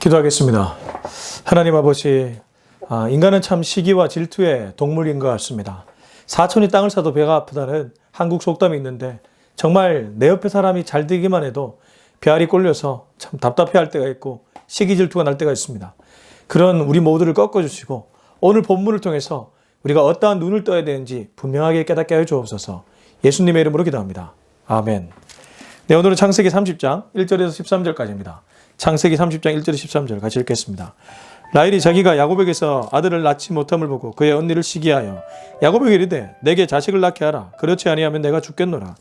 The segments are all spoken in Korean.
기도하겠습니다. 하나님 아버지, 인간은 참 시기와 질투의 동물인 것 같습니다. 사촌이 땅을 사도 배가 아프다는 한국 속담이 있는데 정말 내 옆에 사람이 잘 되기만 해도 배알이 꼴려서 참 답답해할 때가 있고 시기 질투가 날 때가 있습니다. 그런 우리 모두를 꺾어주시고 오늘 본문을 통해서 우리가 어떠한 눈을 떠야 되는지 분명하게 깨닫게 하여 주옵소서. 예수님의 이름으로 기도합니다. 아멘. 네, 오늘은 창세기 30장 1절에서 13절까지입니다. 창세기 30장 1절에서 13절 같이 읽겠습니다. 라헬이 자기가 야곱에게서 아들을 낳지 못함을 보고 그의 언니를 시기하여 야곱에게 이르되 내게 자식을 낳게 하라. 그렇지 아니하면 내가 죽겠노라.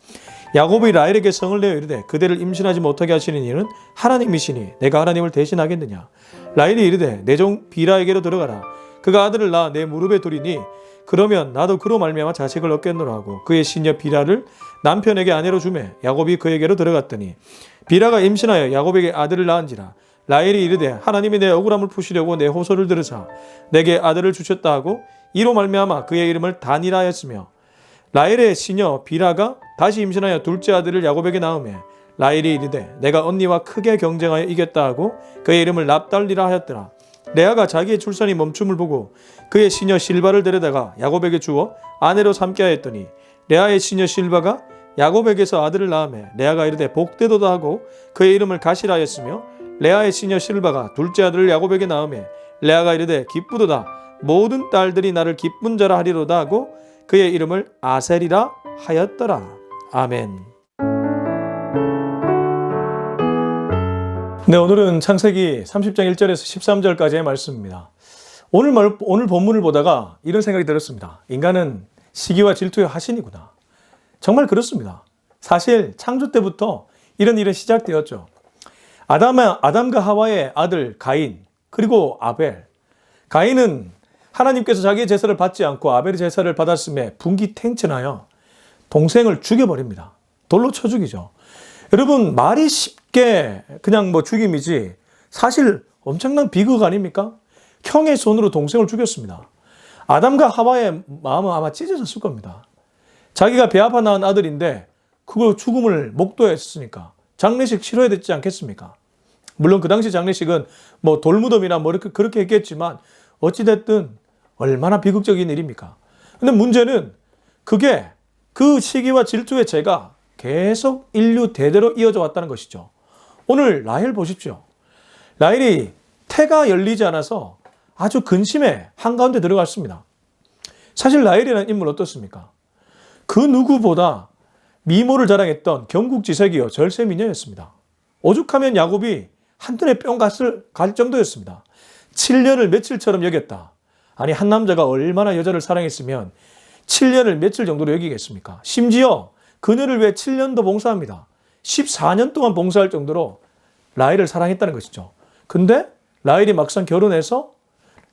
야곱이 라헬에게 성을 내어 이르되 그대를 임신하지 못하게 하시는 이는 하나님이시니 내가 하나님을 대신하겠느냐. 라헬이 이르되 내 종 비라에게로 들어가라. 그가 아들을 낳아 내 무릎에 두리니 그러면 나도 그로 말미암아 자식을 얻겠노라 하고 그의 시녀 비라를 남편에게 아내로 주매 야곱이 그에게로 들어갔더니 비라가 임신하여 야곱에게 아들을 낳은지라. 라헬이 이르되 하나님이 내 억울함을 푸시려고 내 호소를 들으사 내게 아들을 주셨다 하고 이로 말미암아 그의 이름을 단이라 하였으며 라헬의 시녀 비라가 다시 임신하여 둘째 아들을 야곱에게 낳으매 라헬이 이르되 내가 언니와 크게 경쟁하여 이겼다 하고 그의 이름을 납달리라 하였더라. 레아가 자기의 출산이 멈춤을 보고 그의 시녀 실바를 데려다가 야곱에게 주어 아내로 삼게 하였더니 레아의 시녀 실바가 야곱에게서 아들을 낳으매 레아가 이르되 복되도다 하고 그의 이름을 가시라 하였으며 레아의 시녀 실바가 둘째 아들을 야곱에게 낳으매 레아가 이르되 기쁘도다 모든 딸들이 나를 기쁜 자라 하리로다 하고 그의 이름을 아셀이라 하였더라. 아멘. 네, 오늘은 창세기 30장 1절에서 13절까지의 말씀입니다. 오늘 본문을 보다가 이런 생각이 들었습니다. 인간은 시기와 질투의 화신이구나. 정말 그렇습니다. 사실 창조 때부터 이런 일은 시작되었죠. 아담과 하와의 아들 가인, 그리고 아벨. 가인은 하나님께서 자기의 제사를 받지 않고 아벨의 제사를 받았음에 분기탱천하여 동생을 죽여버립니다. 돌로 쳐 죽이죠. 여러분, 말이 쉽게 그냥 죽임이지 사실 엄청난 비극 아닙니까? 형의 손으로 동생을 죽였습니다. 아담과 하와의 마음은 아마 찢어졌을 겁니다. 자기가 배 아파 낳은 아들인데 그거 죽음을 목도했으니까 장례식 치러야 되지 않겠습니까? 물론 그 당시 장례식은 돌무덤이나 그렇게 했겠지만 어찌됐든 얼마나 비극적인 일입니까? 근데 문제는 그게 그 시기와 질투의 죄가 계속 인류 대대로 이어져 왔다는 것이죠. 오늘 라헬 보십시오. 라헬이 태가 열리지 않아서 아주 근심의 한가운데 들어갔습니다. 사실 라헬이라는 인물 어떻습니까? 그 누구보다 미모를 자랑했던 경국지색이요 절세미녀였습니다. 오죽하면 야곱이 한눈에 뿅 갈 정도였습니다. 7년을 며칠처럼 여겼다. 아니, 한 남자가 얼마나 여자를 사랑했으면 7년을 며칠 정도로 여기겠습니까? 심지어 그녀를 위해 7년도 봉사합니다. 14년 동안 봉사할 정도로 라헬을 사랑했다는 것이죠. 근데 라헬이 막상 결혼해서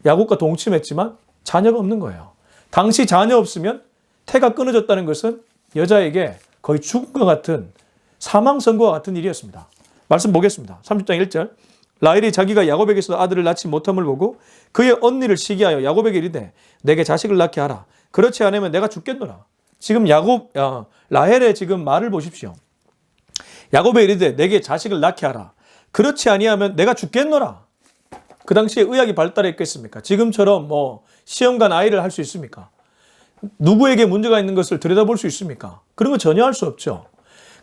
야곱과 동침했지만 자녀가 없는 거예요. 당시 자녀 없으면 태가 끊어졌다는 것은 여자에게 거의 죽음과 같은 사망 선고와 같은 일이었습니다. 말씀 보겠습니다. 30장 1절. 라헬이 자기가 야곱에게서 아들을 낳지 못함을 보고 그의 언니를 시기하여 야곱에게 이르되 내게 자식을 낳게 하라. 그렇지 않으면 내가 죽겠노라. 지금 라헬의 지금 말을 보십시오. 야곱에 이르되 내게 자식을 낳게 하라. 그렇지 아니하면 내가 죽겠노라. 그 당시에 의학이 발달했겠습니까? 지금처럼 시험관 아이를 할 수 있습니까? 누구에게 문제가 있는 것을 들여다볼 수 있습니까? 그런 거 전혀 할 수 없죠.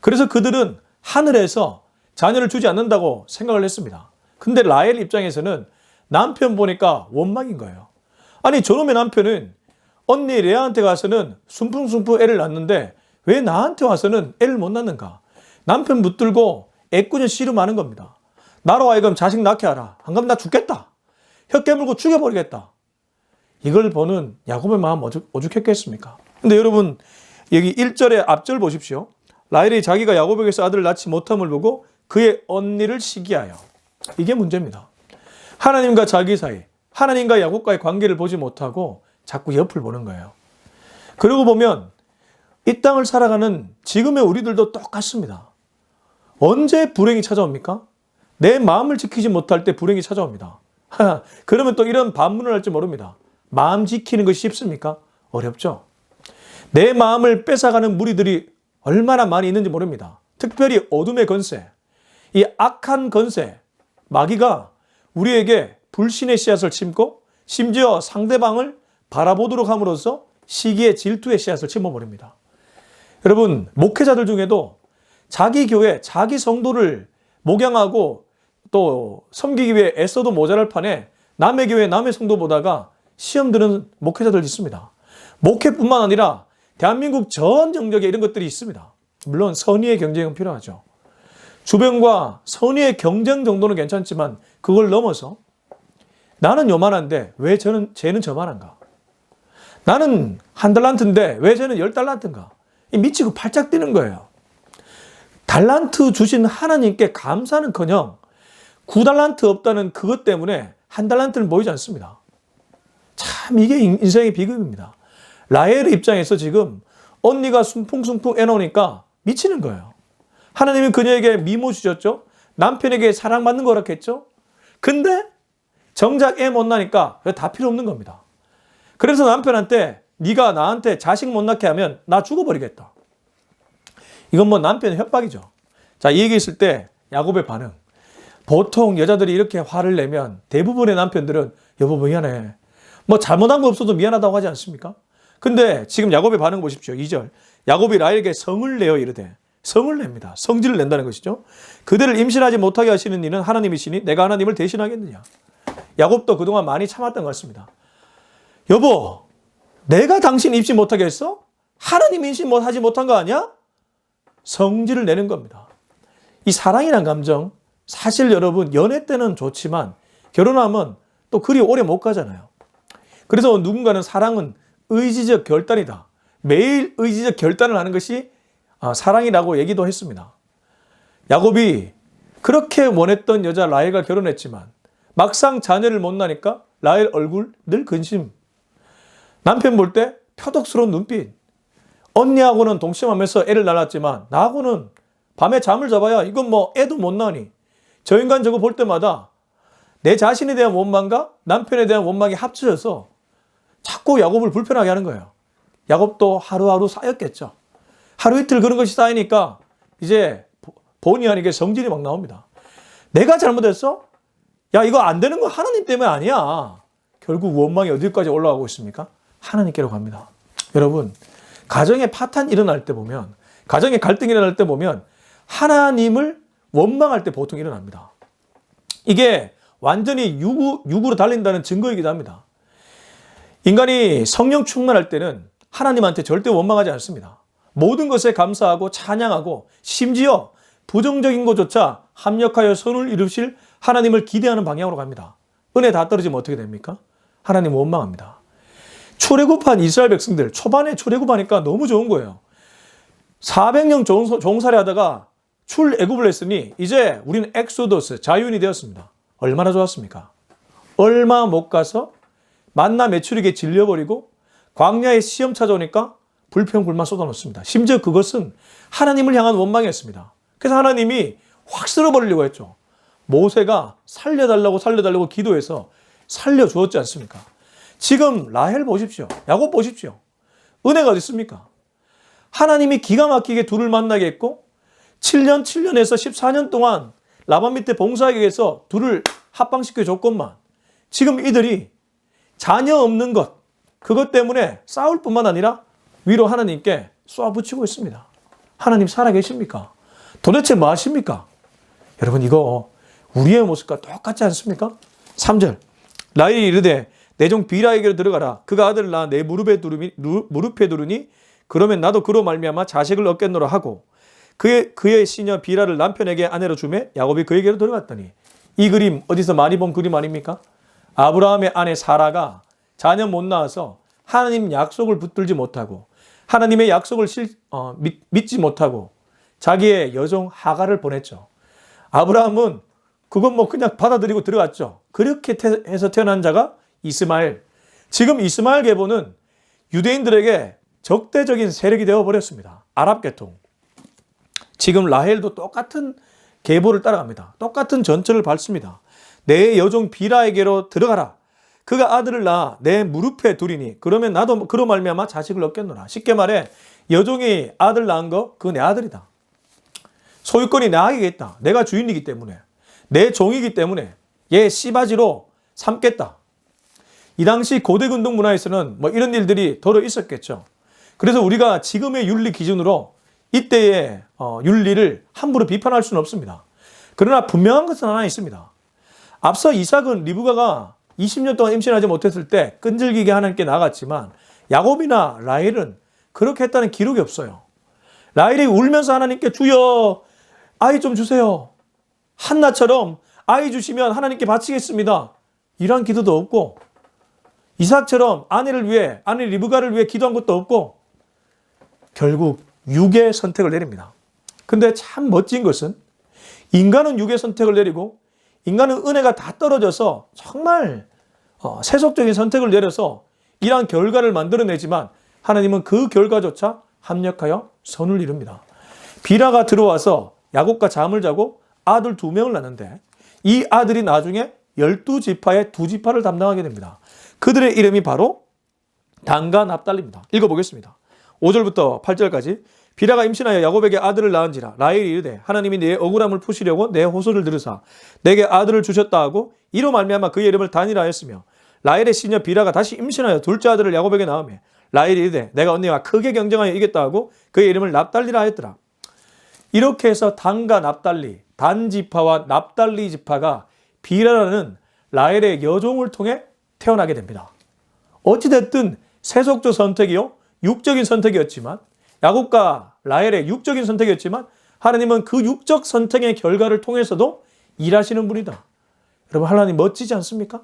그래서 그들은 하늘에서 자녀를 주지 않는다고 생각을 했습니다. 근데 라헬 입장에서는 남편 보니까 원망인 거예요. 아니, 저놈의 남편은 언니 레아한테 가서는 순풍순풍 애를 낳는데 왜 나한테 와서는 애를 못 낳는가? 남편 붙들고 애꾸는 씨름하는 겁니다. 나로 하여금 자식 낳게 하라. 안 그러면 나 죽겠다. 혀 깨물고 죽여버리겠다. 이걸 보는 야곱의 마음 오죽했겠습니까? 근데 여러분, 여기 1절의 앞절 보십시오. 라헬이 자기가 야곱에게서 아들을 낳지 못함을 보고 그의 언니를 시기하여. 이게 문제입니다. 하나님과 자기 사이, 하나님과 야곱과의 관계를 보지 못하고 자꾸 옆을 보는 거예요. 그러고 보면 이 땅을 살아가는 지금의 우리들도 똑같습니다. 언제 불행이 찾아옵니까? 내 마음을 지키지 못할 때 불행이 찾아옵니다. 그러면 또 이런 반문을 할지 모릅니다. 마음 지키는 것이 쉽습니까? 어렵죠. 내 마음을 뺏어가는 무리들이 얼마나 많이 있는지 모릅니다. 특별히 어둠의 권세, 이 악한 권세, 마귀가 우리에게 불신의 씨앗을 심고 심지어 상대방을 바라보도록 함으로써 시기의 질투의 씨앗을 심어버립니다. 여러분, 목회자들 중에도 자기 교회, 자기 성도를 목양하고 또 섬기기 위해 애써도 모자랄 판에 남의 교회, 남의 성도 보다가 시험 드는 목회자들 있습니다. 목회뿐만 아니라 대한민국 전 영역에 이런 것들이 있습니다. 물론 선의의 경쟁은 필요하죠. 주변과 선의의 경쟁 정도는 괜찮지만 그걸 넘어서 나는 요만한데 왜 쟤는 저만한가? 나는 1달란트인데 왜 쟤는 10달란트인가? 미치고 팔짝 뛰는 거예요. 달란트 주신 하나님께 감사는커녕 9달란트 없다는 그것 때문에 1달란트는 보이지 않습니다. 참 이게 인생의 비극입니다. 라헬의 입장에서 지금 언니가 숭풍숭풍 애놓으니까 미치는 거예요. 하나님은 그녀에게 미모 주셨죠. 남편에게 사랑받는 거라 했죠. 근데 정작 애 못 나니까 다 필요 없는 겁니다. 그래서 남편한테 네가 나한테 자식 못 낳게 하면 나 죽어버리겠다. 이건 뭐 남편의 협박이죠. 자, 이 얘기 있을 때 야곱의 반응. 보통 여자들이 이렇게 화를 내면 대부분의 남편들은 여보 미안해. 뭐 잘못한 거 없어도 미안하다고 하지 않습니까? 근데 지금 야곱의 반응 보십시오. 2절. 야곱이 라헬에게 성을 내어 이르되. 성을 냅니다. 성질을 낸다는 것이죠. 그대를 임신하지 못하게 하시는 이는 하나님이시니 내가 하나님을 대신하겠느냐. 야곱도 그동안 많이 참았던 것 같습니다. 여보, 내가 당신 임신 못하게 했어? 하나님 임신 하지 못한 거 아니야? 성질을 내는 겁니다. 이 사랑이란 감정, 사실 여러분 연애 때는 좋지만 결혼하면 또 그리 오래 못 가잖아요. 그래서 누군가는 사랑은 의지적 결단이다. 매일 의지적 결단을 하는 것이 사랑이라고 얘기도 했습니다. 야곱이 그렇게 원했던 여자 라헬과 결혼했지만 막상 자녀를 못 낳으니까 라헬 얼굴 늘 근심. 남편 볼 때 표독스러운 눈빛. 언니하고는 동침하면서 애를 낳았지만 나하고는 밤에 잠을 잡아야 이건 뭐 애도 못 낳으니. 저 인간 저거 볼 때마다 내 자신에 대한 원망과 남편에 대한 원망이 합쳐져서 자꾸 야곱을 불편하게 하는 거예요. 야곱도 하루하루 쌓였겠죠. 하루 이틀 그런 것이 쌓이니까 이제 본의 아니게 성질이 막 나옵니다. 내가 잘못했어? 야, 이거 안 되는 거 하나님 때문에 아니야. 결국 원망이 어디까지 올라가고 있습니까? 하나님께로 갑니다. 여러분, 가정에 파탄 일어날 때 보면, 가정에 갈등이 일어날 때 보면 하나님을 원망할 때 보통 일어납니다. 이게 완전히 육으로 달린다는 증거이기도 합니다. 인간이 성령 충만할 때는 하나님한테 절대 원망하지 않습니다. 모든 것에 감사하고 찬양하고 심지어 부정적인 것조차 합력하여 선을 이루실 하나님을 기대하는 방향으로 갑니다. 은혜 다 떨어지면 어떻게 됩니까? 하나님 원망합니다. 출애굽한 이스라엘 백성들 초반에 출애굽하니까 너무 좋은 거예요. 400년 종살이 하다가 출애굽을 했으니 이제 우리는 엑소더스 자유인이 되었습니다. 얼마나 좋았습니까? 얼마 못 가서 만나 메추리게 질려버리고 광야에 시험 찾아오니까 불평불만 쏟아놓습니다. 심지어 그것은 하나님을 향한 원망이었습니다. 그래서 하나님이 확 쓸어버리려고 했죠. 모세가 살려달라고 기도해서 살려주었지 않습니까? 지금 라헬 보십시오. 야곱 보십시오. 은혜가 어디 있습니까? 하나님이 기가 막히게 둘을 만나게 했고 7년에서 14년 동안 라반 밑에 봉사하기 위해서 둘을 합방시켜 줬건만 지금 이들이 자녀 없는 것 그것 때문에 싸울 뿐만 아니라 위로 하나님께 쏘아붙이고 있습니다. 하나님 살아계십니까? 도대체 뭐 하십니까? 여러분 이거 우리의 모습과 똑같지 않습니까? 3절 라헬이 이르되 내 종 비라에게로 들어가라. 그가 아들을 낳아 내 무릎에 두르니 그러면 나도 그로 말미암아 자식을 얻겠노라 하고 그의 시녀 비라를 남편에게 아내로 주매 야곱이 그에게로 들어갔더니 이 그림 어디서 많이 본 그림 아닙니까? 아브라함의 아내 사라가 자녀 못 낳아서 하나님 약속을 붙들지 못하고 하나님의 약속을 믿지 못하고 자기의 여종 하갈을 보냈죠. 아브라함은 그건 뭐 그냥 받아들이고 들어갔죠. 그렇게 해서 태어난 자가 이스마엘. 지금 이스마엘 계보는 유대인들에게 적대적인 세력이 되어버렸습니다. 아랍 계통. 지금 라헬도 똑같은 계보를 따라갑니다. 똑같은 전철을 밟습니다. 내 여종 비라에게로 들어가라. 그가 아들을 낳아 내 무릎에 두리니 그러면 나도 그로 말미암아 자식을 얻겠노라. 쉽게 말해 여종이 아들 낳은 거 그거 내 아들이다. 소유권이 나에게 있다. 내가 주인이기 때문에 내 종이기 때문에 얘 씨바지로 삼겠다. 이 당시 고대 근동 문화에서는 뭐 이런 일들이 더러 있었겠죠. 그래서 우리가 지금의 윤리 기준으로 이때의 윤리를 함부로 비판할 수는 없습니다. 그러나 분명한 것은 하나 있습니다. 앞서 이삭은 리브가가 20년 동안 임신하지 못했을 때 끈질기게 하나님께 나갔지만 야곱이나 라헬은 그렇게 했다는 기록이 없어요. 라헬이 울면서 하나님께 주여 아이 좀 주세요. 한나처럼 아이 주시면 하나님께 바치겠습니다. 이러한 기도도 없고 이삭처럼 아내 리브가를 위해 기도한 것도 없고 결국 육의 선택을 내립니다. 근데 참 멋진 것은 인간은 육의 선택을 내리고 인간은 은혜가 다 떨어져서 정말 세속적인 선택을 내려서 이러한 결과를 만들어내지만 하나님은 그 결과조차 합력하여 선을 이룹니다. 비라가 들어와서 야곱과 잠을 자고 아들 2명을 낳는데 이 아들이 나중에 12지파의 2지파를 담당하게 됩니다. 그들의 이름이 바로 단과 납달리입니다. 읽어보겠습니다. 5절부터 8절까지 비라가 임신하여 야곱에게 아들을 낳은지라 라헬이 이르되 하나님이 내 억울함을 푸시려고 내 호소를 들으사 내게 아들을 주셨다 하고 이로 말미암아 그의 이름을 단이라 하였으며 라헬의 시녀 비라가 다시 임신하여 둘째 아들을 야곱에게 낳으며 라헬이 이르되 내가 언니와 크게 경쟁하여 이겼다 하고 그의 이름을 납달리라 하였더라. 이렇게 해서 단과 납달리, 단 지파와 납달리 지파가 비라라는 라헬의 여종을 통해 태어나게 됩니다. 어찌됐든 세속적 선택이요 육적인 선택이었지만 야곱과 라헬의 육적인 선택이었지만 하나님은 그 육적 선택의 결과를 통해서도 일하시는 분이다. 여러분 하나님 멋지지 않습니까?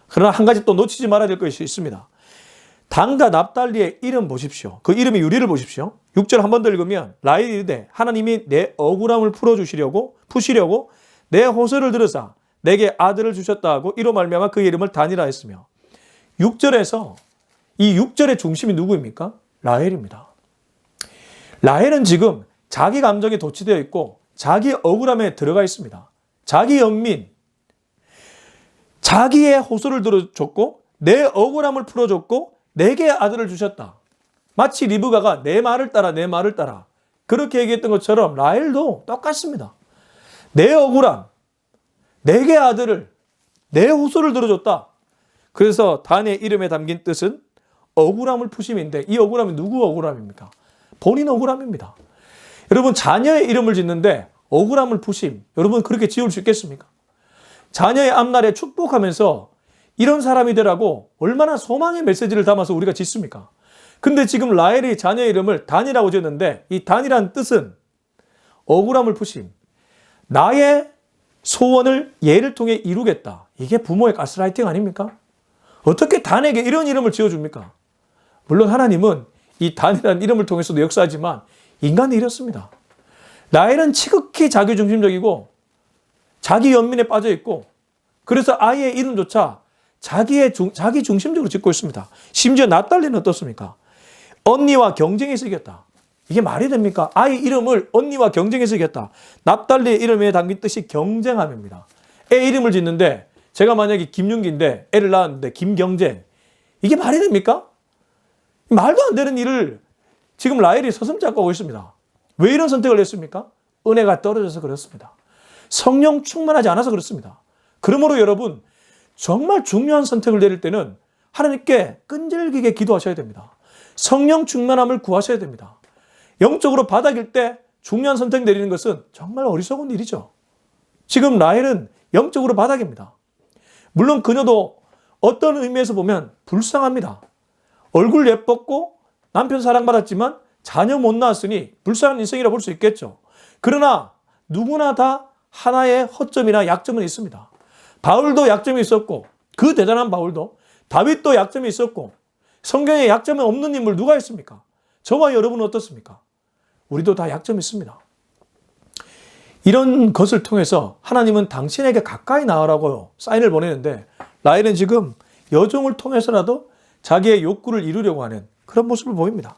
그러나 한 가지 또 놓치지 말아야 될 것이 있습니다. 단과 납달리의 이름 보십시오. 그 이름의 유래를 보십시오. 6절 한 번 더 읽으면 라헬이 이르되 하나님이 내 억울함을 푸시려고 내 호소를 들으사 내게 아들을 주셨다 하고 이로 말미암아 그의 이름을 단이라 했으며 6절에서 이 6절의 중심이 누구입니까? 라헬입니다. 라헬은 지금 자기 감정에 도취되어 있고 자기 억울함에 들어가 있습니다. 자기 연민, 자기의 호소를 들어줬고 내 억울함을 풀어줬고 내게 아들을 주셨다. 마치 리브가가 내 말을 따라 그렇게 얘기했던 것처럼 라헬도 똑같습니다. 내 억울함, 내게 아들을, 내 호소를 들어줬다. 그래서 단의 이름에 담긴 뜻은 억울함을 푸심인데 이 억울함이 누구 억울함입니까? 본인 억울함입니다. 여러분 자녀의 이름을 짓는데 억울함을 푸심, 여러분 그렇게 지을 수 있겠습니까? 자녀의 앞날에 축복하면서 이런 사람이 되라고 얼마나 소망의 메시지를 담아서 우리가 짓습니까? 근데 지금 라헬이 자녀의 이름을 단이라고 지었는데 이 단이라는 뜻은 억울함을 푸심, 나의 소원을 얘를 통해 이루겠다. 이게 부모의 가스라이팅 아닙니까? 어떻게 단에게 이런 이름을 지어줍니까? 물론 하나님은 이 단이라는 이름을 통해서도 역사하지만 인간이 이렇습니다. 라헬은 지극히 자기중심적이고 자기 연민에 빠져 있고 그래서 아이의 이름조차 자기 중심적으로 짓고 있습니다. 심지어 납달리는 어떻습니까? 언니와 경쟁해서 이겼다. 이게 말이 됩니까? 아이 이름을 언니와 경쟁해서 이겼다. 납달리의 이름에 담긴 뜻이 경쟁함입니다. 애 이름을 짓는데 제가 만약에 김윤기인데 애를 낳았는데 김경쟁. 이게 말이 됩니까? 말도 안 되는 일을 지금 라헬이 서슴지 않고 하고 있습니다. 왜 이런 선택을 했습니까? 은혜가 떨어져서 그렇습니다. 성령 충만하지 않아서 그렇습니다. 그러므로 여러분 정말 중요한 선택을 내릴 때는 하나님께 끈질기게 기도하셔야 됩니다. 성령 충만함을 구하셔야 됩니다. 영적으로 바닥일 때 중요한 선택 내리는 것은 정말 어리석은 일이죠. 지금 라헬은 영적으로 바닥입니다. 물론 그녀도 어떤 의미에서 보면 불쌍합니다. 얼굴 예뻤고 남편 사랑받았지만 자녀 못 낳았으니 불쌍한 인생이라 볼 수 있겠죠. 그러나 누구나 다 하나의 허점이나 약점은 있습니다. 바울도 약점이 있었고 그 대단한 바울도 다윗도 약점이 있었고 성경에 약점이 없는 인물 누가 있습니까? 저와 여러분은 어떻습니까? 우리도 다 약점이 있습니다. 이런 것을 통해서 하나님은 당신에게 가까이 나으라고 사인을 보내는데 라헬은 지금 여종을 통해서라도 자기의 욕구를 이루려고 하는 그런 모습을 보입니다.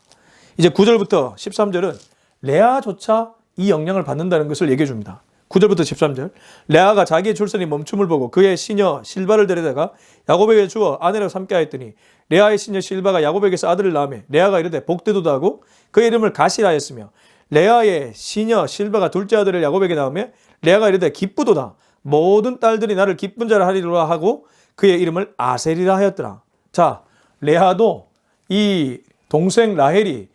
이제 9절부터 13절은 레아조차 이 영향을 받는다는 것을 얘기해 줍니다. 9절부터 13절. 레아가 자기의 출산이 멈춤을 보고 그의 시녀 실바를 데려다가 야곱에게 주어 아내로 삼게 하였더니 레아의 시녀 실바가 야곱에게서 아들을 낳으며 레아가 이르되 복되도다 하고 그의 이름을 가시라 하였으며 레아의 시녀 실바가 둘째 아들을 야곱에게 낳으며 레아가 이르되 기쁘도다 모든 딸들이 나를 기쁜 자라 하리라 하고 그의 이름을 아셀이라 하였더라. 자, 레아도 이 동생 라헬이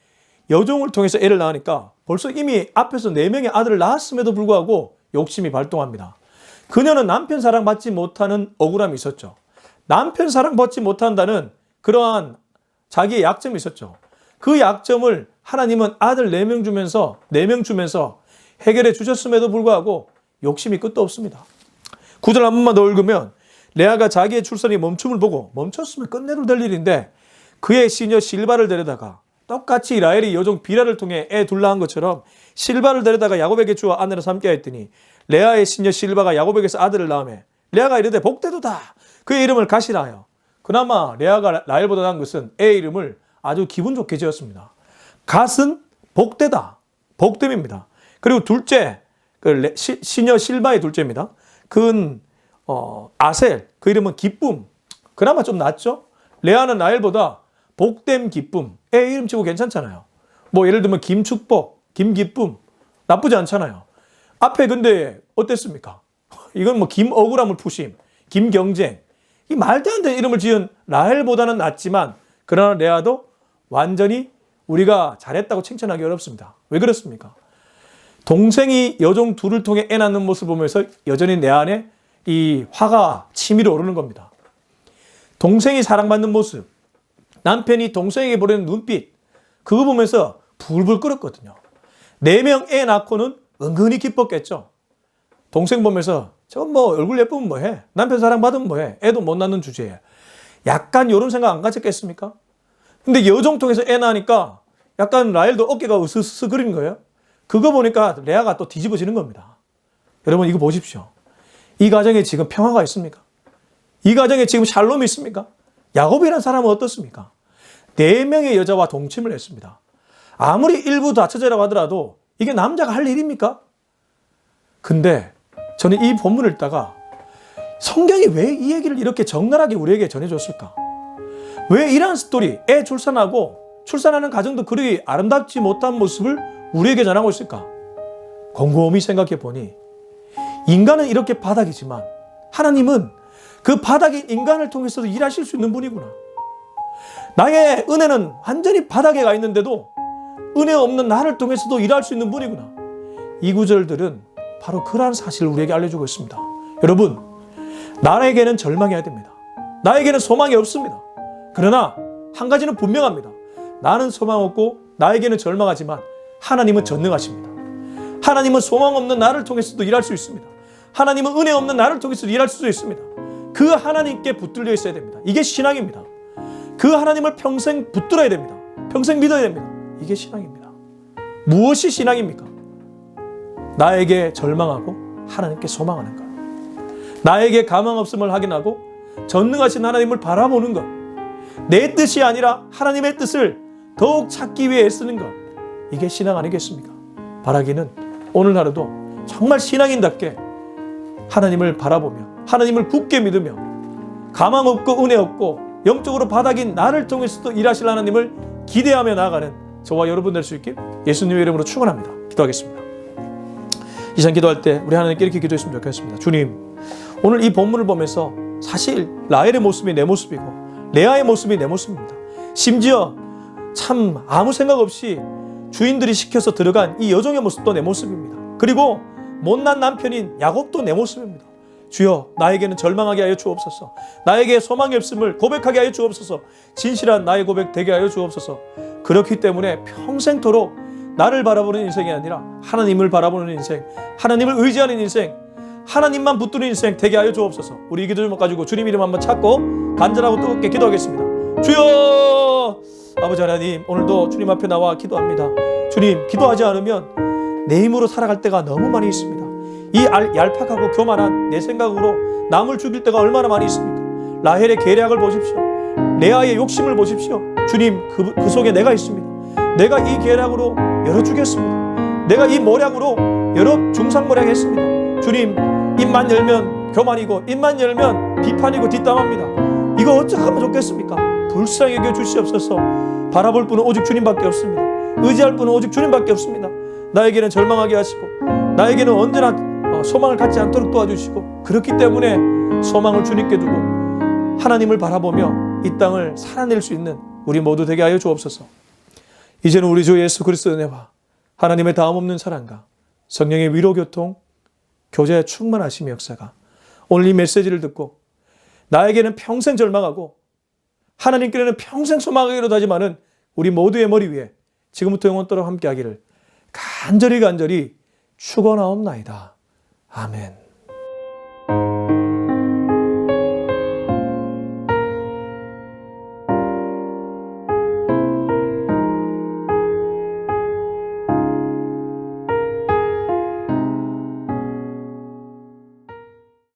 여종을 통해서 애를 낳으니까 벌써 이미 앞에서 4명의 아들을 낳았음에도 불구하고 욕심이 발동합니다. 그녀는 남편 사랑받지 못하는 억울함이 있었죠. 남편 사랑받지 못한다는 그러한 자기의 약점이 있었죠. 그 약점을 하나님은 아들 4명 주면서 해결해 주셨음에도 불구하고 욕심이 끝도 없습니다. 9절 한 번만 더 읽으면 레아가 자기의 출산이 멈춤을 보고 멈췄으면 끝내도 될 일인데 그의 시녀 실바를 데려다가 똑같이 라헬이 여종 비라를 통해 애 둘 낳은 것처럼 실바를 데려다가 야곱에게 주어 아내로 삼게 하였더니 레아의 시녀 실바가 야곱에게서 아들을 낳으매 레아가 이르되 복되도다 그의 이름을 가시라 하여 그나마 레아가 라헬보다 나은 것은 애 이름을 아주 기분 좋게 지었습니다. 갓은 복되다, 복됨입니다. 그리고 둘째, 시녀 실바의 둘째입니다. 그는 아셀, 그 이름은 기쁨. 그나마 좀 낫죠? 레아는 라헬보다 복됨, 기쁨. 애 이름 치고 괜찮잖아요. 뭐 예를 들면 김축복, 김기쁨. 나쁘지 않잖아요. 앞에 근데 어땠습니까? 이건 뭐 김억울함을 푸심, 김경쟁. 이 말도 안 되는 이름을 지은 라헬보다는 낫지만 그러나 레아도 완전히 우리가 잘했다고 칭찬하기 어렵습니다. 왜 그렇습니까? 동생이 여종 둘을 통해 애 낳는 모습을 보면서 여전히 내 안에 이 화가 치밀어 오르는 겁니다. 동생이 사랑받는 모습, 남편이 동생에게 보내는 눈빛, 그거 보면서 불불 끓었거든요. 4명 애 낳고는 은근히 기뻤겠죠. 동생 보면서 저건 뭐 얼굴 예쁘면 뭐해? 남편 사랑받으면 뭐해? 애도 못 낳는 주제에. 약간 이런 생각 안 가졌겠습니까? 근데 여종 통해서 애 낳으니까 약간 라헬도 어깨가 으스스그린 거예요. 그거 보니까 레아가 또 뒤집어지는 겁니다. 여러분 이거 보십시오. 이 가정에 지금 평화가 있습니까? 이 가정에 지금 샬롬이 있습니까? 야곱이라는 사람은 어떻습니까? 4명의 여자와 동침을 했습니다. 아무리 일부 다처제라고 하더라도 이게 남자가 할 일입니까? 근데 저는 이 본문을 읽다가 성경이 왜 이 얘기를 이렇게 적나라하게 우리에게 전해줬을까? 왜 이러한 스토리, 애 출산하고 출산하는 가정도 그리 아름답지 못한 모습을 우리에게 전하고 있을까? 곰곰이 생각해 보니 인간은 이렇게 바닥이지만 하나님은 그 바닥인 인간을 통해서도 일하실 수 있는 분이구나. 나의 은혜는 완전히 바닥에 가 있는데도 은혜 없는 나를 통해서도 일할 수 있는 분이구나. 이 구절들은 바로 그러한 사실을 우리에게 알려주고 있습니다. 여러분, 나에게는 절망해야 됩니다. 나에게는 소망이 없습니다. 그러나 한 가지는 분명합니다. 나는 소망 없고 나에게는 절망하지만 하나님은 전능하십니다. 하나님은 소망 없는 나를 통해서도 일할 수 있습니다. 하나님은 은혜 없는 나를 통해서도 일할 수도 있습니다. 그 하나님께 붙들려 있어야 됩니다. 이게 신앙입니다. 그 하나님을 평생 붙들어야 됩니다. 평생 믿어야 됩니다. 이게 신앙입니다. 무엇이 신앙입니까? 나에게 절망하고 하나님께 소망하는 것. 나에게 가망 없음을 확인하고 전능하신 하나님을 바라보는 것. 내 뜻이 아니라 하나님의 뜻을 더욱 찾기 위해 애쓰는 것. 이게 신앙 아니겠습니까? 바라기는 오늘 하루도 정말 신앙인답게 하나님을 바라보며 하나님을 굳게 믿으며 가망 없고 은혜 없고 영적으로 바닥인 나를 통해서도 일하실 하나님을 기대하며 나아가는 저와 여러분 될 수 있길 예수님의 이름으로 축원합니다. 기도하겠습니다. 이 시간 기도할 때 우리 하나님께 이렇게 기도했으면 좋겠습니다. 주님, 오늘 이 본문을 보면서 사실 라헬의 모습이 내 모습이고 레아의 모습이 내 모습입니다. 심지어 참 아무 생각 없이 주인들이 시켜서 들어간 이 여종의 모습도 내 모습입니다. 그리고 못난 남편인 야곱도 내 모습입니다. 주여, 나에게는 절망하게 하여 주옵소서. 나에게 소망이 없음을 고백하게 하여 주옵소서. 진실한 나의 고백 되게 하여 주옵소서. 그렇기 때문에 평생토록 나를 바라보는 인생이 아니라 하나님을 바라보는 인생, 하나님을 의지하는 인생, 하나님만 붙드는 인생 되게 하여 주옵소서. 우리 이 기도 좀 가지고 주님 이름 한번 찾고 간절하고 뜨겁게 기도하겠습니다. 주여! 아버지 하나님, 오늘도 주님 앞에 나와 기도합니다. 주님, 기도하지 않으면 내 힘으로 살아갈 때가 너무 많이 있습니다. 이 얄팍하고 교만한 내 생각으로 남을 죽일 때가 얼마나 많이 있습니까? 라헬의 계략을 보십시오. 레아의 욕심을 보십시오. 주님, 그 속에 내가 있습니다. 내가 이 계략으로 여러 죽였습니다. 내가 이 모략으로 여러 중상모략했습니다. 주님, 입만 열면 교만이고 입만 열면 비판이고 뒷담합니다. 이거 어떻게 하면 좋겠습니까? 불쌍히 여겨 주시옵소서. 바라볼 분은 오직 주님밖에 없습니다. 의지할 분은 오직 주님밖에 없습니다. 나에게는 절망하게 하시고 나에게는 언제나 소망을 갖지 않도록 도와주시고, 그렇기 때문에 소망을 주님께 두고 하나님을 바라보며 이 땅을 살아낼 수 있는 우리 모두 되게 하여 주옵소서. 이제는 우리 주 예수 그리스도의 은혜와 하나님의 다음없는 사랑과 성령의 위로 교통 교제에 충만하심의 역사가 오늘 이 메시지를 듣고 나에게는 평생 절망하고 하나님께는 평생 소망하기로도 하지만은 우리 모두의 머리 위에 지금부터 영원토록 함께하기를 간절히 축원하옵나이다. 아멘.